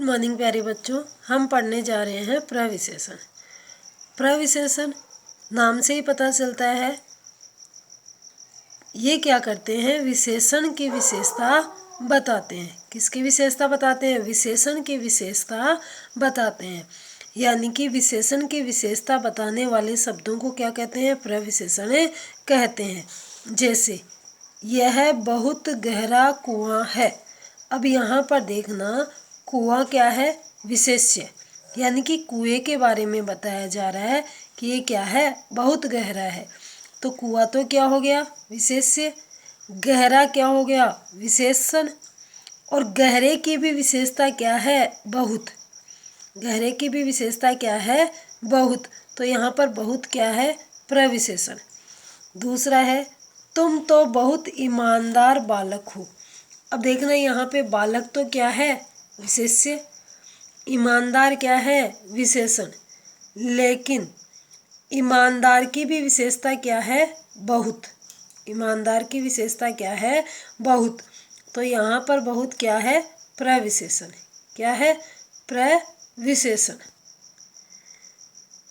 Good morning प्यारे बच्चों। हम पढ़ने जा रहे हैं प्रविशेषण। प्रविशेषण नाम से ही पता चलता है ये क्या करते हैं, विशेषण की विशेषता बताते हैं। किसकी विशेषता बताते हैं? विशेषण की विशेषता बताते हैं। यानी कि विशेषण की विशेषता बताने वाले शब्दों को क्या कहते हैं? प्रविशेषण कहते हैं। जैसे यह बहुत गहरा कुआं है। अब यहाँ पर देखना, कुआं क्या है? विशेष्य, यानी कि कुएं के बारे में बताया जा रहा है कि ये क्या है? बहुत गहरा है। तो कुआं तो क्या हो गया? विशेष्य। गहरा क्या हो गया? विशेषण। और गहरे की भी विशेषता क्या है? बहुत। गहरे की भी विशेषता क्या है? बहुत। तो यहाँ पर बहुत क्या है? प्रविशेषण। दूसरा है तुम तो बहुत ईमानदार बालक हो। अब देखना, यहाँ पे बालक तो क्या है? विशेष्य। ईमानदार क्या है? विशेषण। लेकिन ईमानदार की भी विशेषता क्या है? बहुत। ईमानदार की विशेषता क्या है? बहुत। तो यहाँ पर बहुत क्या है? प्रविशेषण। क्या है? प्रविशेषण।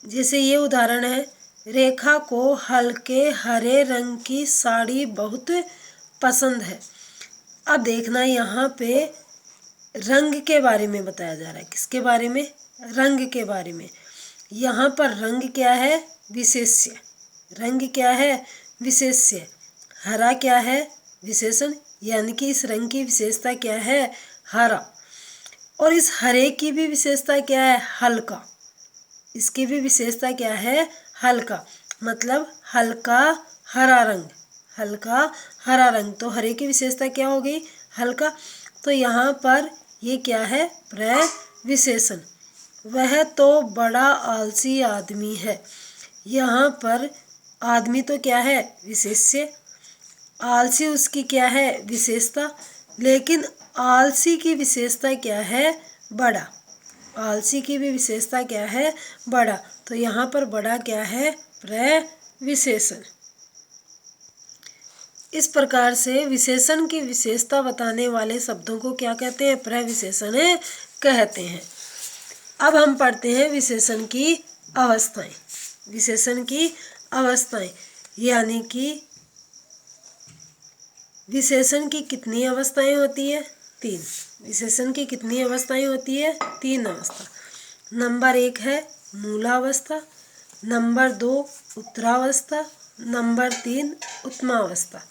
जैसे ये उदाहरण है, रेखा को हल्के हरे रंग की साड़ी बहुत पसंद है। अब देखना, यहाँ पे रंग के बारे में बताया जा रहा है। किसके बारे में? रंग के बारे में। यहाँ पर रंग क्या है? विशेष्य। रंग क्या है? विशेष्य। हरा क्या है? विशेषण। यानी कि इस रंग की विशेषता क्या है? हरा। और इस हरे की भी विशेषता क्या है? हल्का। इसकी भी विशेषता क्या है? हल्का। मतलब हल्का हरा रंग। हल्का हरा रंग। तो हरे की विशेषता क्या हो गई? हल्का। तो यहाँ पर ये क्या है? प्रविशेषण। वह तो बड़ा आलसी आदमी है। यहाँ पर आदमी तो क्या है? विशेष्य। आलसी उसकी क्या है? विशेषता। लेकिन आलसी की विशेषता क्या है? बड़ा। आलसी की भी विशेषता क्या है? बड़ा। तो यहाँ पर बड़ा क्या है? प्रविशेषण। इस प्रकार से विशेषण की विशेषता बताने वाले शब्दों को क्या कहते हैं? प्रविशेषण कहते हैं। अब हम पढ़ते हैं विशेषण की अवस्थाएं। विशेषण की अवस्थाएं यानी कि विशेषण की कितनी अवस्थाएं होती है? 3। विशेषण की कितनी अवस्थाएं होती है? 3 अवस्था। नंबर 1 है मूलावस्था, नंबर 2 उत्तरावस्था, नंबर 3 उत्तमावस्था।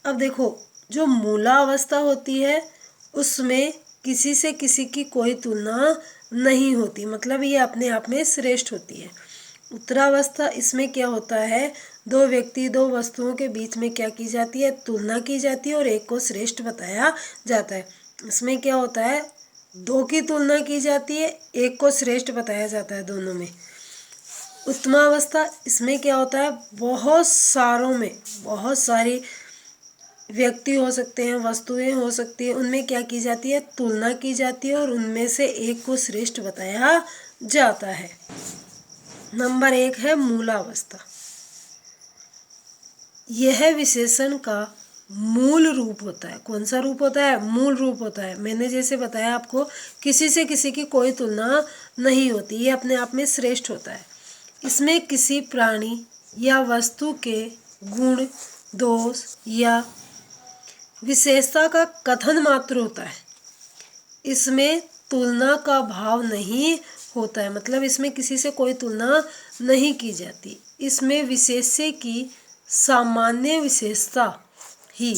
अब देखो, जो मूलावस्था होती है उसमें किसी से किसी की कोई तुलना नहीं होती, मतलब ये अपने आप में श्रेष्ठ होती है। उत्तरावस्था, इसमें क्या होता है? दो व्यक्ति, दो वस्तुओं के बीच में क्या की जाती है? तुलना की जाती है और एक को श्रेष्ठ बताया जाता है। इसमें क्या होता है? 2 की तुलना की जाती है, एक को श्रेष्ठ बताया जाता है दोनों में। उत्तमावस्था, इसमें क्या होता है? बहुत सारों में, बहुत सारी व्यक्ति हो सकते हैं, वस्तुएं हो सकती है, उनमें क्या की जाती है? तुलना की जाती है और उनमें से एक को श्रेष्ठ बताया जाता है। नंबर 1 है मूलावस्था। यह विशेषण का मूल रूप होता है। कौन सा रूप होता है? मूल रूप होता है। मैंने जैसे बताया आपको, किसी से किसी की कोई तुलना नहीं होती, ये अपने आप में श्रेष्ठ होता है। इसमें किसी प्राणी या वस्तु के गुण, दोष या विशेषता का कथन मात्र होता है। इसमें तुलना का भाव नहीं होता है, मतलब इसमें किसी से कोई तुलना नहीं की जाती। इसमें विशेष्य की सामान्य विशेषता ही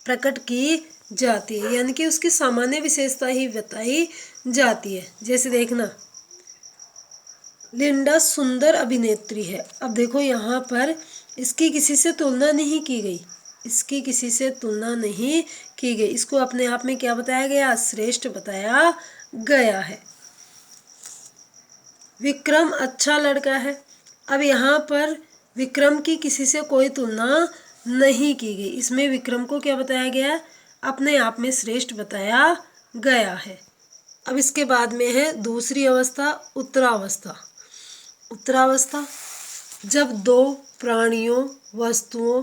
प्रकट की जाती है, यानी कि उसकी सामान्य विशेषता ही बताई जाती है। जैसे देखना, लिंडा सुंदर अभिनेत्री है। अब देखो, यहाँ पर इसकी किसी से तुलना नहीं की गई, इसकी किसी से तुलना नहीं की गई। इसको अपने आप में क्या बताया गया? श्रेष्ठ बताया गया है। विक्रम अच्छा लड़का है। अब यहाँ पर विक्रम की किसी से कोई तुलना नहीं की गई, इसमें विक्रम को क्या बताया गया? अपने आप में श्रेष्ठ बताया गया है। अब इसके बाद में है दूसरी अवस्था, उत्तरावस्था। उत्तरावस्था, जब दो प्राणियों, वस्तुओं,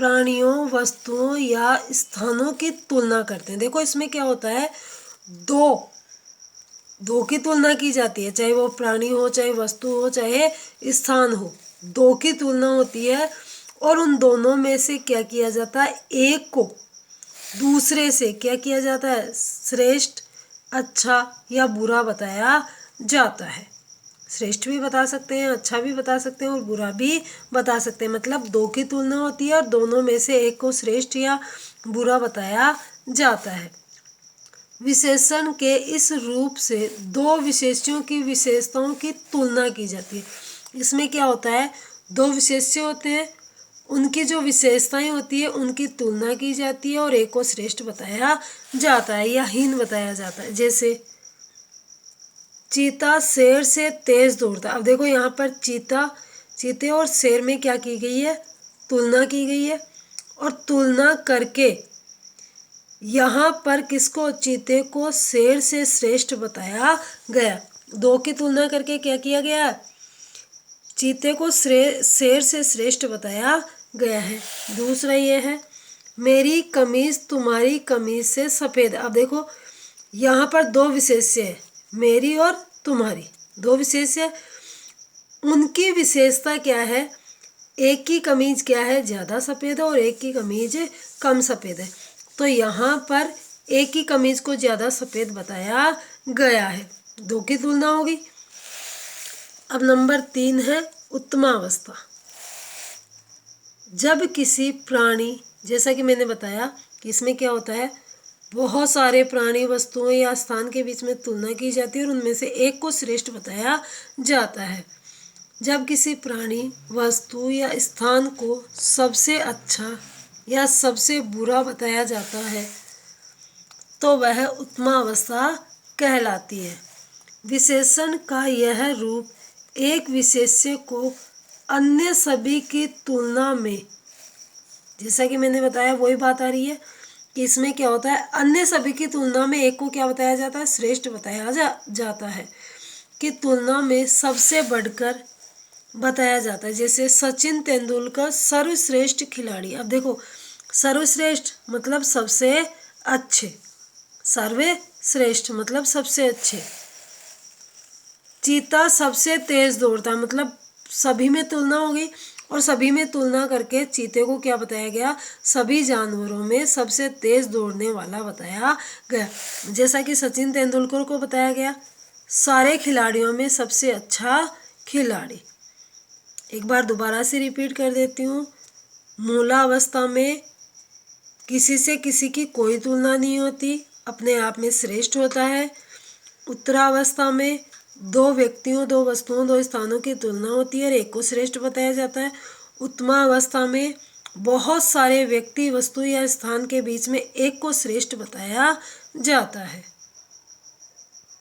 प्राणियों, वस्तुओं या स्थानों की तुलना करते हैं। देखो इसमें क्या होता है, दो की तुलना की जाती है, चाहे वो प्राणी हो, चाहे वस्तु हो, चाहे स्थान हो, दो की तुलना होती है और उन दोनों में से क्या किया जाता है, एक को दूसरे से क्या किया जाता है, श्रेष्ठ, अच्छा या बुरा बताया जाता है। श्रेष्ठ भी बता सकते हैं, अच्छा भी बता सकते हैं और बुरा भी बता सकते हैं। मतलब दो की तुलना होती है और दोनों में से एक को श्रेष्ठ या बुरा बताया जाता है। विशेषण के इस रूप से दो विशेष्यों की विशेषताओं की तुलना की जाती है। इसमें क्या होता है, दो विशेष्य होते हैं, उनकी जो विशेषताएं होती है उनकी तुलना की जाती है और एक को श्रेष्ठ बताया जाता है या हीन बताया जाता है। जैसे चीता शेर से तेज दौड़ता है। अब देखो यहाँ पर चीते और शेर में क्या की गई है, तुलना की गई है और तुलना करके यहाँ पर किसको, चीते को शेर से श्रेष्ठ बताया गया। दो की तुलना करके क्या किया गया, चीते को शेर से श्रेष्ठ बताया गया है। दूसरा ये है, मेरी कमीज तुम्हारी कमीज से सफ़ेद। अब देखो यहाँ पर दो विशेष्य है, मेरी और तुम्हारी, दो विशेष्य, उनकी विशेषता क्या है, एक की कमीज क्या है, ज़्यादा सफ़ेद है और एक की कमीज कम सफ़ेद है। तो यहाँ पर एक की कमीज को ज़्यादा सफ़ेद बताया गया है, दो की तुलना होगी। अब नंबर 3 है उत्तमावस्था। जब किसी प्राणी, जैसा कि मैंने बताया कि इसमें क्या होता है, बहुत सारे प्राणी, वस्तुओं या स्थान के बीच में तुलना की जाती है और उनमें से एक को श्रेष्ठ बताया जाता है। जब किसी प्राणी, वस्तु या स्थान को सबसे अच्छा या सबसे बुरा बताया जाता है तो वह उत्तमावस्था कहलाती है। विशेषण का यह रूप एक विशेष्य को अन्य सभी की तुलना में, जैसा कि मैंने बताया वही बात आ रही है कि इसमें क्या होता है, अन्य सभी की तुलना में एक को क्या बताया जाता है, श्रेष्ठ बताया जाता है, कि तुलना में सबसे बढ़कर बताया जाता है। जैसे सचिन तेंदुलकर सर्वश्रेष्ठ खिलाड़ी। अब देखो सर्वश्रेष्ठ मतलब सबसे अच्छे, सर्वश्रेष्ठ मतलब सबसे अच्छे। चीता सबसे तेज दौड़ता, मतलब सभी में तुलना होगी और सभी में तुलना करके चीते को क्या बताया गया, सभी जानवरों में सबसे तेज दौड़ने वाला बताया गया। जैसा कि सचिन तेंदुलकर को बताया गया सारे खिलाड़ियों में सबसे अच्छा खिलाड़ी। एक बार दोबारा से रिपीट कर देती हूँ, मूलावस्था में किसी से किसी की कोई तुलना नहीं होती, अपने आप में श्रेष्ठ होता है। उत्तरावस्था में दो व्यक्तियों, दो वस्तुओं, दो स्थानों की तुलना होती है और एक को श्रेष्ठ बताया जाता है। उत्तमावस्था में बहुत सारे व्यक्ति, वस्तु या स्थान के बीच में एक को श्रेष्ठ बताया जाता है।